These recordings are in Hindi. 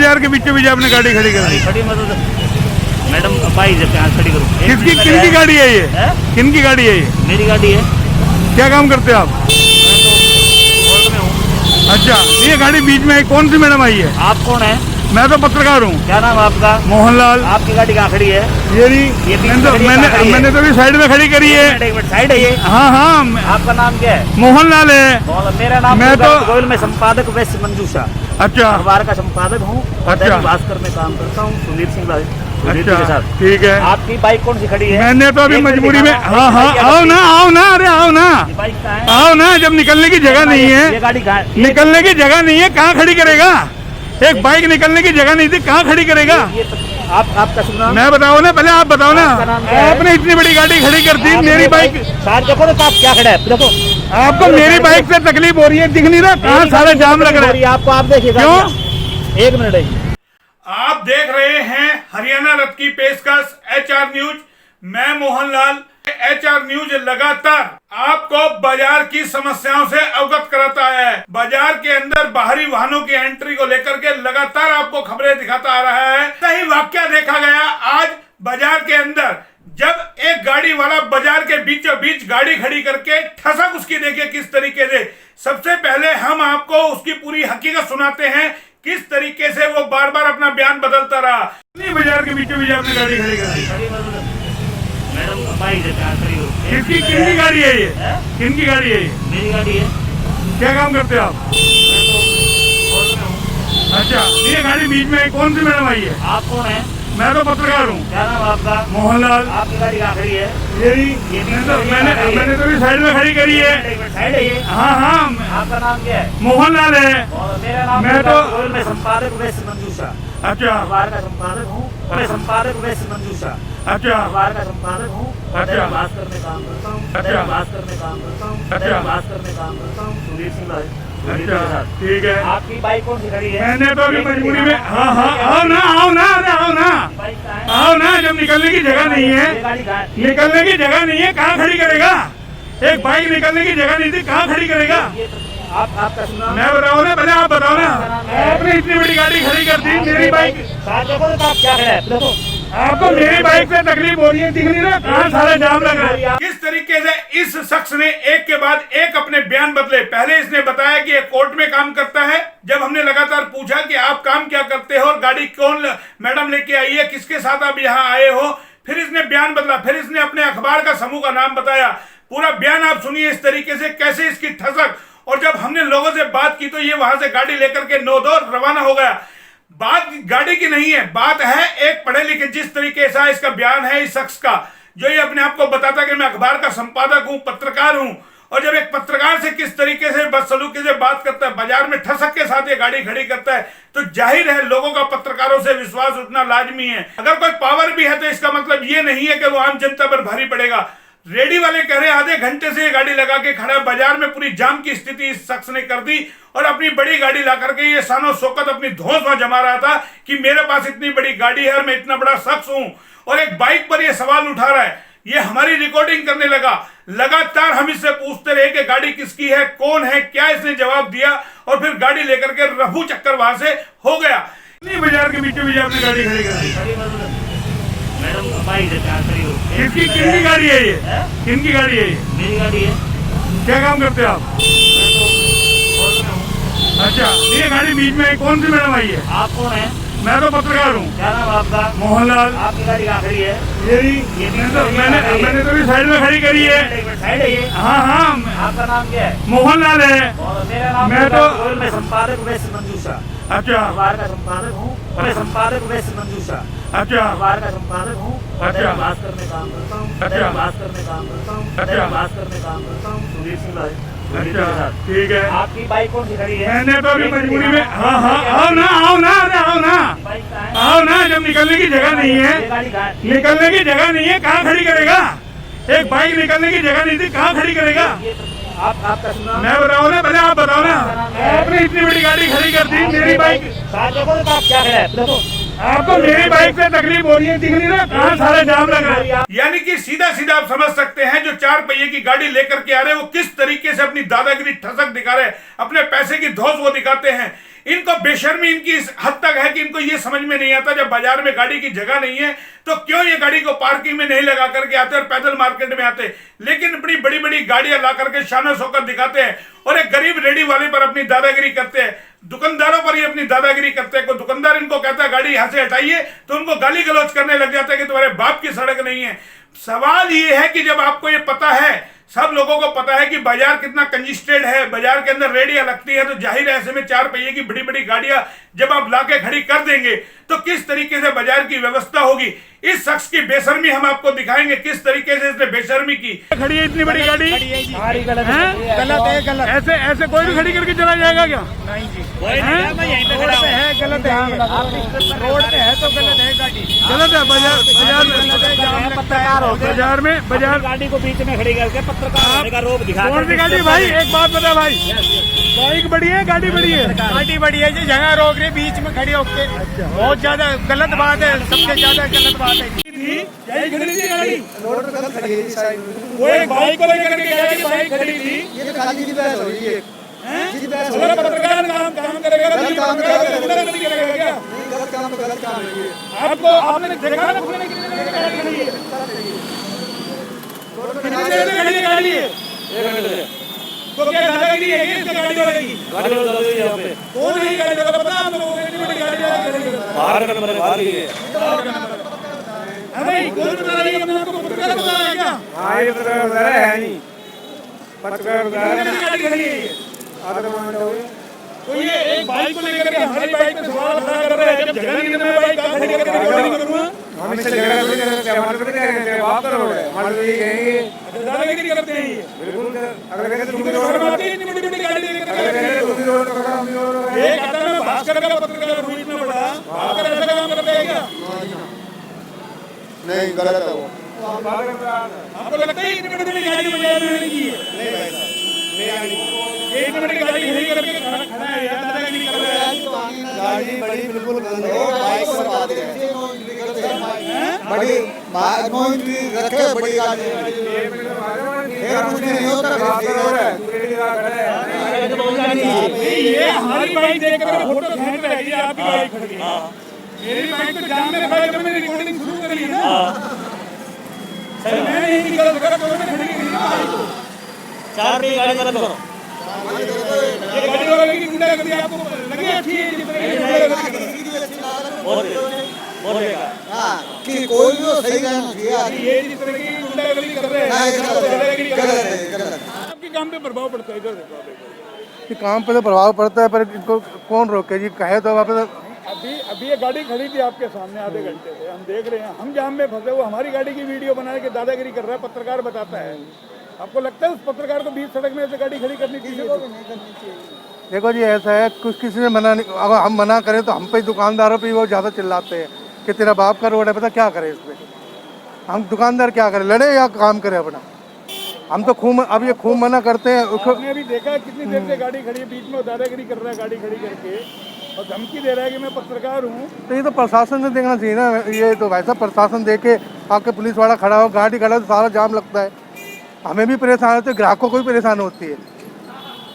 बाजार के बीचों बीच आपने गाड़ी खड़ी कर दी? खड़ी मतलब मैडम भाई जब यहाँ खड़ी करूँ। किनकी गाड़ी है ये? किनकी गाड़ी है ये? मेरी गाड़ी है। क्या काम करते हैं आप? मैं तो कोर्ट में हूँ। अच्छा, ये गाड़ी बीच में कौन सी मैडम आई है? आप कौन है? मैं तो पत्रकार हूँ। क्या नाम है आपका? मोहनलाल। आपकी गाड़ी कहाँ खड़ी है? मैंने तो अभी साइड में खड़ी करी है। एक मिनट साइड है ये। हाँ हाँ। आपका नाम क्या है? मोहनलाल है। मेरा नाम मैं तो गोयल में संपादक वैश्य मंजूषा अच्छा अखबार का संपादक हूँ। अच्छा भास्कर में काम करता हूँ सुनील सिंह के अच्छा साथ। ठीक है। आपकी बाइक कौन सी खड़ी है? मैंने तो अभी मजबूरी में हाँ हाँ आओ ना अरे आओ ना बाइक कहाँ है? आओ ना, जब निकलने की जगह नहीं ये है, गाड़ी कहाँ है? निकलने की जगह नहीं है, कहाँ खड़ी करेगा? एक बाइक निकलने की जगह नहीं थी, कहाँ खड़ी करेगा? आपका सुना? मैं बताओ ना, पहले आप बताओ ना। आपने इतनी बड़ी गाड़ी खड़ी कर दी, मेरी बाइक देखो ना आप क्या खड़ा है देखो। आपको मेरी बाइक से तकलीफ हो रही है, दिख नहीं रहा कहाँ सारे जाम लग रहा है? आपको आप देखिए क्यों? एक मिनट। आप देख रहे हैं हरियाणा रथ की पेशकश HR न्यूज। मैं मोहनलाल। HR न्यूज लगातार आपको बाजार की समस्याओं से अवगत कराता है। बाजार के अंदर बाहरी वाहनों की एंट्री को लेकर के लगातार आपको खबरें दिखाता आ रहा है। सही वाकया देखा गया आज बाजार के अंदर, जब एक गाड़ी वाला बाजार के बीचों बीच गाड़ी खड़ी करके ठसक उसकी देखिए किस तरीके से। सबसे पहले हम आपको उसकी पूरी हकीकत सुनाते हैं, किस तरीके से वो बार बार अपना बयान बदलता रहा। बाजार के बीचों बीच आपने गाड़ी खड़ी कर दी? मैडम भाई जब यहाँ खड़ी हो। किनकी गाड़ी है ये? किनकी गाड़ी है ये? मेरी गाड़ी है। क्या काम करते हो आप? मैं तो कोर्ट में हूँ। अच्छा, ये गाड़ी बीच में कौन सी मैडम आई है? आप कौन है? मैं तो पत्रकार हूँ। क्या नाम है आपका? मोहनलाल। आपकी गाड़ी कहाँ खड़ी है? मैंने तो अभी साइड में खड़ी करी है। एक मिनट साइड है ये। हाँ हाँ। आपका नाम क्या है? मोहनलाल है। मेरा नाम मैं तो गोयल में संपादक वैश्य मंजूषा अच्छा अखबार का संपादक हूँ। मैं संपादक वैश्य मंजूषा अच्छा अखबार का संपादक हूँ। अच्छा भास्कर में काम करता हूँ। अच्छा भास्कर में काम करता हूँ। अच्छा भास्कर में काम करता हूँ सुनील सिंह के अच्छा साथ। ठीक है। आपकी बाइक कौन सी खड़ी है? मैंने तो अभी मजबूरी में हाँ हाँ आओ ना अरे आओ ना बाइक कहाँ है? आओ ना, जब निकलने की जगह नहीं है, ये गाड़ी कहाँ है? निकलने की जगह नहीं है, कहाँ खड़ी करेगा? एक बाइक निकलने की जगह नहीं थी, कहाँ खड़ी करेगा? आपका सुना? मैं बताओ ना, पहले आप बताओ ना। आपने इतनी बड़ी गाड़ी खड़ी कर दी, मेरी बाइक देखो ना आप क्या खड़ा है देखो। आपको मेरी बाइक से तकलीफ हो रही है, दिख नहीं रहा कहाँ सारे जाम लग रहा है? किस तरीके से इस शख्स ने एक के बाद एक अपने बयान बदले। पहले इसने बताया कि ये कोर्ट में काम करता है। जब हमने लगातार पूछा कि आप काम क्या करते हो और गाड़ी कौन मैडम लेके आई है, किसके साथ आप यहाँ आए हो, फिर इसने बयान बदला। फिर इसने अपने अखबार का समूह का नाम बताया। पूरा बयान आप सुनिए इस तरीके से कैसे इसकी ठसक। और जब हमने लोगों से बात की तो ये वहां से गाड़ी लेकर के नौदौर रवाना हो गया। बात गाड़ी की नहीं है, बात है एक पढ़े लिखे, जिस तरीके से इसका बयान है इस शख्स का, जो ये अपने आप को बताता कि मैं अखबार का संपादक हूं, पत्रकार हूं। और जब एक पत्रकार से किस तरीके से बदसलूकी से बात करता है, बाजार में ठसक के साथ ये गाड़ी खड़ी करता है, तो जाहिर है लोगों का पत्रकारों से विश्वास उठना लाजमी है। अगर कोई पावर भी है तो इसका मतलब ये नहीं है कि वो आम जनता पर भारी पड़ेगा। रेडी वाले कह रहे आधे घंटे से ये गाड़ी लगा के खड़ा है, बाजार में पूरी जाम की स्थिति इस शख्स ने कर दी। और अपनी बड़ी गाड़ी ला करके ये शानो शौकत अपनी धौंस वहां जमा रहा था कि मेरे पास इतनी बड़ी गाड़ी है और मैं इतना बड़ा शख्स हूं। और एक बाइक पर ये सवाल उठा रहा है, ये हमारी रिकॉर्डिंग करने लगा। लगातार हम इससे पूछते रहे कि गाड़ी किसकी है, कौन है, क्या इसने जवाब दिया। और फिर गाड़ी लेकर के रफू चक्कर वहां से हो गया। बाजार के बीचों बीच आपने गाड़ी खड़ी कर दी? मैडम भाई जब यहाँ खड़ी हो। किनकी गाड़ी है ये? किनकी गाड़ी है ये? मेरी गाड़ी है। क्या काम करते हो आप? मैं तो कोर्ट में हूँ। अच्छा, ये गाड़ी बीच में कौन सी मैडम आई है? आप कौन है? मैं तो पत्रकार हूँ। क्या नाम है आपका? मोहनलाल। आपकी गाड़ी कहाँ खड़ी है? मैंने तो अभी साइड में खड़ी करी है। एक मिनट साइड है ये। हाँ हाँ। आपका नाम क्या है? मोहनलाल है। मेरा नाम मैं तो गोयल में संपादक वैश्य मंजूषा अच्छा अखबार का संपादक हूँ। मैं संपादक वैश्य मंजूषा अच्छा अखबार का संपादक हूँ। अच्छा भास्कर में काम करता हूँ। अच्छा भास्कर में काम करता हूँ। अच्छा भास्कर में काम करता हूँ सुनील सिंह के अच्छा साथ। ठीक है। आपकी बाइक कौन सी खड़ी है? मैंने तो अभी मजबूरी में हाँ हाँ आओ ना अरे आओ ना बाइक कहाँ है? आओ ना, जब निकलने की जगह नहीं है, ये गाड़ी कहाँ है? निकलने की जगह नहीं है, कहाँ खड़ी करेगा? एक बाइक निकलने की जगह नहीं थी, कहाँ खड़ी करेगा? आपका सुना? मैं बताओ ना, पहले आप बताओ ना। आपने इतनी बड़ी गाड़ी खड़ी कर दी, मेरी बाइक देखो ना आप क्या खड़ा है देखो। आपको मेरी बाइक से तकलीफ हो रही है, दिख नहीं रहा कहाँ सारे जाम लग रहा है? यानी कि सीधा सीधा आप समझ सकते हैं, जो 4 पहिए की गाड़ी लेकर के आ रहे हैं वो किस तरीके से अपनी दादागिरी ठसक दिखा रहे हैं, अपने पैसे की धौंस वो दिखाते हैं। इनको बेशर्मी इनकी इस हद तक है कि इनको ये समझ में नहीं आता, जब बाजार में गाड़ी की जगह नहीं है तो क्यों ये गाड़ी को पार्किंग में नहीं लगा करके आते और पैदल मार्केट में आते, लेकिन अपनी बड़ी बड़ी गाड़ियां ला करके शान शौकत दिखाते हैं और एक गरीब रेडी वाले पर अपनी दादागिरी करते हैं, दुकानदारों पर ही अपनी दादागिरी करते हैं। कोई दुकानदार इनको कहता है गाड़ी यहां से हटाइए तो उनको गाली गलौज करने लग जाता है कि तुम्हारे बाप की सड़क नहीं है। सवाल ये है कि जब आपको ये पता है, सब लोगों को पता है कि बाजार कितना कंजिस्टेड है, बाजार के अंदर रेडियां लगती है, तो जाहिर है ऐसे में 4 पहिए की बड़ी बड़ी गाड़ियां जब आप लाके खड़ी कर देंगे तो किस तरीके से बाजार की व्यवस्था होगी। इस शख्स की बेशर्मी हम आपको दिखाएंगे, किस तरीके से इसने बेशर्मी की। खड़ी है इतनी बड़ी गाड़ी, हमारी गलत है, गलत है, गलत। ऐसे ऐसे कोई भी खड़ी करके चला जाएगा क्या? नहीं जी, कोई नहीं, मैं यहीं पे रोड खड़ा पे हूँ। है, गलत है ये। रोड पे है तो गलत है गाड़ी। गलत है। बाजार में बाजार गाड़ी को बीच में खड़ी करके पत्रकार होने का रोप दिखा कौन सी गाड़ी भाई? एक बात बता भाई, बाइक बड़ी है गाड़ी बड़ी है? गाड़ी बड़ी है जी, जगह रोक रही बीच में खड़ी होके, बहुत ज्यादा गलत बात है, सबसे ज्यादा गलत बात है। यही खड़ी थी गाड़ी, रोड पे कल खड़ी है इस साइड में। वो एक बाइक को लेकर के गया कि बाइक खड़ी थी। ये तो खाली की बहस हो रही है। जी बहस हो बोला रही है। पत्रकार काम करेगा, गलत काम करेगा, नहीं करेगा क्या? नहीं, गलत काम पे गलत काम है ये। आपको आपने देखा ना कितनी देर से गाड़ी खड़ी है? कितनी देर से खड़ी गाड़ी है? तो क्या दादागिरी है इसका गाड़ी वाले की? गाड़ी वाला दादा जी यहाँ पे कौन है ये गाड़ी वाला? पता आप लोगों को? इतनी बड़ी गाड़ी वाला खड़ी है। बाहर का नंबर है, बाहर की है। अरे कौन बता रही है? अपने आपको पत्रकार बता रहा है क्या? हाँ, ये पत्रकार है नहीं, पत्रकार कितनी गाड़ी खड़ी है ये? तो ये एक बाइक को लेकर के हमारी बाइक पे सवाल खड़ा कर रहे हैं, जब जगह नहीं है तो मैं बाइक कहाँ खड़ी करके रिकॉर्डिंग करूंगा? हम इससे झगड़ा नहीं करते, हमारे पे क्या कहते, बात करो, हमारे लिए कहेंगे दादागिरी करते हैं ये। बिल्कुल। अगर कहते तुम भी शर्म रोड आती है इतनी बड़ी बड़ी गाड़ी लेकर के? कहते तुम भी रोड पकड़ो, हम भी रोड पकड़ो। ये कहता है मैं भास्कर का पत्रकार हूँ, इतना बड़ा भास्कर ऐसा काम करता है क्या? नहीं, गलत है वो। आपको लगता है इतनी बड़ी बड़ी गाड़ी बाजार में आने की है? ये इतनी बड़ी गाड़ी खड़ी करके खड़ा है यार, दादागिरी कर रहा है। गाड़ी बड़ी बिल्कुल बंद है, बाइक पर बात है। बड़ी नो एंट्री रखे, बड़ी गाड़ी फिर कुछ नहीं होता। ये हमारी बाइक देख कर फोटो खींच रहे हैं, ये आपकी बाइक खड़ी है। मेरी बाइक तो जाम में रखा है, जब मैंने रिकॉर्डिंग शुरू करी है ना, सर मैंने ही निकल रखा, तो मैंने खड़ी की बाइक को। 4 पहिए गाड़ी मत करो। ये गाड़ी वाले की गुंडागर्दी आपको लगी अच्छी है? जिस तरह की गुंडागर्दी बहुत बेकार। हाँ, कि कोई भी हो, सही रहना चाहिए। ये जिस तरह की गुंडागर्दी कर रहे हैं, दादागिरी कर रहे हैं, आपके काम पे प्रभाव पड़ता है। इधर देखो, आप देखो। ये काम पे तो प्रभाव पड़ता है, पर इनको कौन रोके जी? कहे तो वापस अभी ये गाड़ी खड़ी थी आपके सामने आधे घंटे से, हम देख रहे हैं, हम जाम में फंसे, वो हमारी गाड़ी की वीडियो बना के दादागिरी कर रहा है, पत्रकार बताता है। आपको लगता है उस पत्रकार को बीच सड़क में ऐसे गाड़ी खड़ी करनी चाहिए? देखो जी, ऐसा है, कुछ किसी ने मना नहीं, अगर हम मना करें तो हम पे दुकानदारों पे वो ज़्यादा चिल्लाते हैं कि तेरा बाप का रोड है, पता क्या करें इसमें? हम दुकानदार क्या करें, लड़े या काम करें अपना? हम तो खूब, अब ये खूब मना करते हैं उसको। आपने अभी देखा कितनी देर से गाड़ी खड़ी है बीच में, दादागिरी कर रहा है गाड़ी खड़ी करके और धमकी दे रहा है कि मैं पत्रकार हूँ। तो ये तो प्रशासन से देखना चाहिए ना, ये तो वैसा प्रशासन देखे आके पुलिस वाला खड़ा हो, गाड़ी खड़ा हो तो सारा जाम लगता है, हमें भी परेशान होते हैं, ग्राहकों को भी परेशान होती है।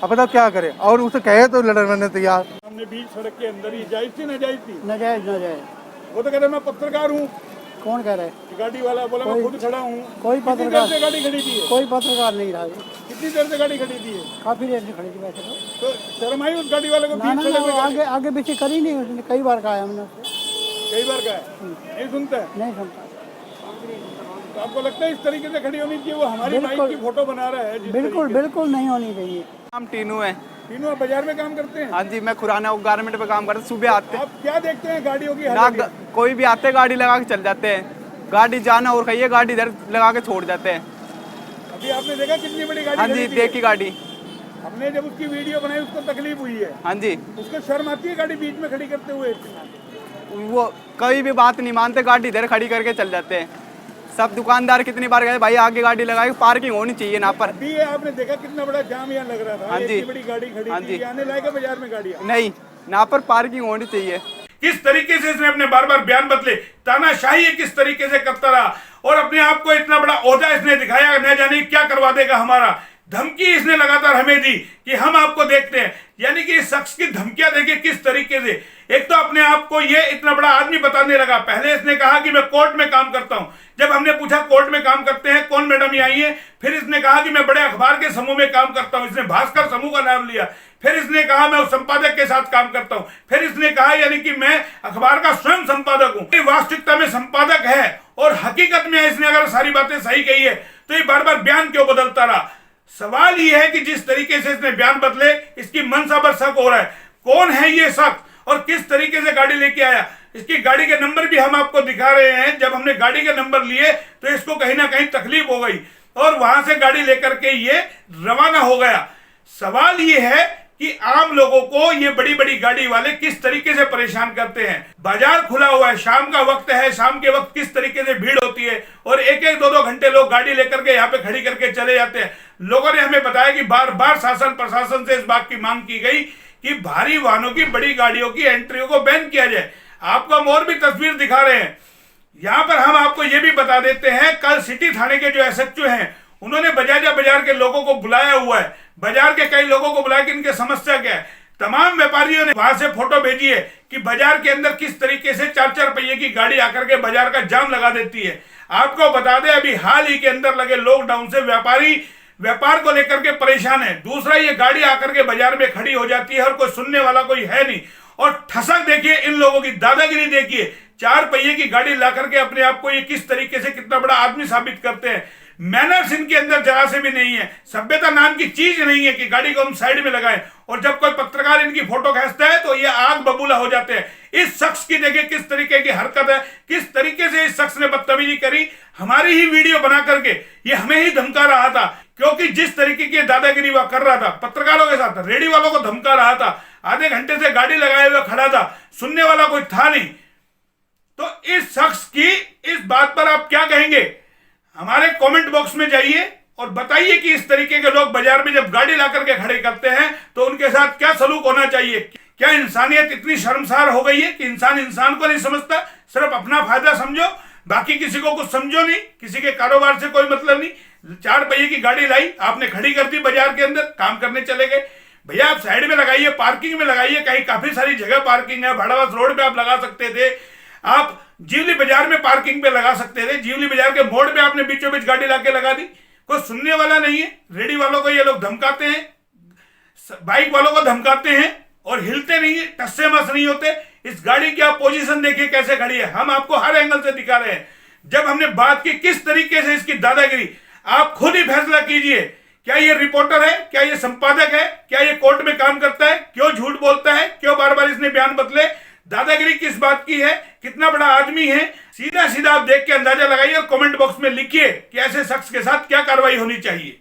अब बताओ क्या करें? और उसे कहे तो लड़ने तैयार। हमने बीच सड़क के अंदर ही जायज थी, नाजायज थी? नाजायज नाजायज। वो तो कहते मैं पत्रकार हूँ, कौन कह रहा है? गाड़ी वाला बोला मैं खुद खड़ा हूँ। कोई कितनी देर से गाड़ी खड़ी थी? कोई पत्रकार नहीं रहा, कितनी देर से गाड़ी खड़ी थी? काफी देर से खड़ी थी वैसे तो। तो शर्म आई उस गाड़ी वाले को? बीच सड़क पे आगे आगे पीछे करी नहीं उसने, कई बार कहा है हमने उससे, कई बार कहा नहीं सुनता है। नहीं सुनता। तो आपको लगता है इस तरीके से खड़ी होनी चाहिए? वो हमारी बाइक की फोटो बना रहा है जिस बिल्कुल तरीके बिल्कुल नहीं होनी चाहिए। नाम टीनू है। से। तीनों आप बाजार में काम करते हैं? हाँ जी, मैं खुराना गारमेंट पे काम करता हूँ। सुबह आते आप क्या देखते हैं गाड़ियों की ना, हालत? कोई भी आते गाड़ी लगा के चल जाते हैं, गाड़ी जाना और कहिए गाड़ी इधर लगा के छोड़ जाते हैं। अभी आपने देखा कितनी बड़ी गाड़ी हाँ जी, खड़ी थी? देखी गाड़ी। हमने जब उसकी वीडियो बनाई उसको तकलीफ हुई है, हाँ जी, उसको शर्म आती है गाड़ी बीच में खड़ी करते हुए? वो कोई भी बात नहीं मानते, गाड़ी इधर खड़ी करके चल जाते हैं। सब दुकानदार कितनी बार गए, भाई आगे गाड़ी लगाई, पार्किंग होनी चाहिए ना पर। अभी ये आपने देखा कितना बड़ा जाम यहाँ लग रहा था? हाँ जी। इतनी बड़ी गाड़ी खड़ी हाँ थी, जी। ये आने लायक है बाजार में गाड़ियाँ? नहीं, ना पर पार्किंग होनी चाहिए। किस तरीके से इसने अपने बार बार बयान बदले, तानाशाही ये किस तरीके से करता रहा और अपने आप को इतना बड़ा ओहदा इसने दिखाया, न जाने क्या करवा देगा हमारा। धमकी इसने लगातार हमें दी कि हम आपको देखते हैं। यानी कि इस शख्स की धमकियां देखिए किस तरीके से। एक तो अपने आप को ये इतना बड़ा आदमी बताने लगा। पहले इसने कहा कि मैं कोर्ट में काम करता हूं। जब हमने पूछा कोर्ट में काम करते हैं, कौन मैडम ये आई है, फिर इसने कहा कि मैं बड़े अखबार के समूह में काम करता हूं। इसने भास्कर समूह का नाम लिया। फिर इसने कहा मैं उस संपादक के साथ काम करता हूं। फिर इसने कहा यानी कि मैं अखबार का स्वयं संपादक हूं। वास्तविकता में संपादक है और हकीकत में इसने अगर सारी बातें सही कही है तो ये बार बार बयान क्यों बदलता रहा। सवाल यह है कि जिस तरीके से इसने बयान बदले, इसकी मंशा पर शक हो रहा है। कौन है ये शख्स और किस तरीके से गाड़ी लेके आया। इसकी गाड़ी के नंबर भी हम आपको दिखा रहे हैं। जब हमने गाड़ी के नंबर लिए तो इसको कहीं ना कहीं तकलीफ हो गई और वहां से गाड़ी लेकर के ये रवाना हो गया। सवाल ये है कि आम लोगों को ये बड़ी बड़ी गाड़ी वाले किस तरीके से परेशान करते हैं। बाजार खुला हुआ है, शाम का वक्त है, शाम के वक्त किस तरीके से भीड़ होती है और एक एक दो घंटे लोग गाड़ी लेकर के यहाँ पे खड़ी करके चले जाते हैं। लोगों ने हमें बताया कि बार बार शासन प्रशासन से इस बात की मांग की गई कि भारी वाहनों की, बड़ी गाड़ियों की एंट्रियों को बैन किया जाए। आपको हम और भी तस्वीर दिखा रहे हैं। यहाँ पर हम आपको ये भी बता देते हैं, कल सिटी थाने के जो एसएचओ हैं उन्होंने बजाजा बाजार के लोगों को बुलाया हुआ है। बाजार के कई लोगों को बुलाया कि इनकी समस्या क्या है। तमाम व्यापारियों ने वहां से फोटो भेजी है कि बाजार के अंदर किस तरीके से 4-4 पहिए की गाड़ी आकर के बाजार का जाम लगा देती है। आपको बता दें अभी हाल ही के अंदर लगे लॉकडाउन से व्यापारी व्यापार को लेकर के परेशान है। दूसरा, ये गाड़ी आकर के बाजार में खड़ी हो जाती है और कोई सुनने वाला कोई है नहीं। और ठसक देखिए इन लोगों की, दादागिरी देखिए। 4 पहिए की गाड़ी ला करके अपने आप को ये किस तरीके से कितना बड़ा आदमी साबित करते हैं। मैनर्स इनके अंदर जरा से भी नहीं है। सभ्यता नाम की चीज नहीं है कि गाड़ी को हम साइड में लगाएं। और जब कोई पत्रकार इनकी फोटो खींचता है तो ये आग बबूला हो जाते हैं। इस शख्स की देखिए किस तरीके की हरकत है, किस तरीके से इस शख्स ने बदतमीजी करी। हमारी ही वीडियो बना करके ये हमें ही धमका रहा था, क्योंकि जिस तरीके की दादागिरी वह कर रहा था पत्रकारों के साथ, रेडी वालों को धमका रहा था। आधे घंटे से गाड़ी लगाए हुए खड़ा था, सुनने वाला कोई था नहीं। तो इस शख्स की इस बात पर आप क्या कहेंगे? हमारे कमेंट बॉक्स में जाइए और बताइए कि इस तरीके के लोग बाजार में जब गाड़ी ला करके खड़े करते हैं तो उनके साथ क्या सलूक होना चाहिए। क्या इंसानियत इतनी शर्मसार हो गई है कि इंसान इंसान को नहीं समझता, सिर्फ अपना फायदा समझो, बाकी किसी को कुछ समझो नहीं, किसी के कारोबार से कोई मतलब नहीं। 4 पहिए की गाड़ी लाई, आपने खड़ी कर दी बाजार के अंदर, काम करने चले गए। भैया आप साइड में लगाइए, पार्किंग में लगाइए। कहीं काफी सारी जगह पार्किंग है। भाड़ावास रोड पे आप लगा सकते थे, आप जीवली बाजार में पार्किंग पे लगा सकते थे। जीवली बाजार के मोड़ पे आपने बीचों बीच गाड़ी लाके लगा दी। कोई सुनने वाला नहीं है। रेडी वालों को ये लोग धमकाते हैं, बाइक वालों को धमकाते हैं और हिलते नहीं है, टस्से मस नहीं होते। इस गाड़ी की आप पोजीशन देखिए कैसे खड़ी है, हम आपको हर एंगल से दिखा रहे हैं। जब हमने बात की किस तरीके से इसकी दादागिरी, आप खुद ही फैसला कीजिए। क्या ये रिपोर्टर है, क्या ये संपादक है, क्या ये कोर्ट में काम करता है, क्यों झूठ बोलता है, क्यों बार बार इसने बयान बदले, दादागिरी किस बात की है, कितना बड़ा आदमी है। सीधा सीधा आप देख के अंदाजा लगाइए और कमेंट बॉक्स में लिखिए कि ऐसे शख्स के साथ क्या कार्रवाई होनी चाहिए।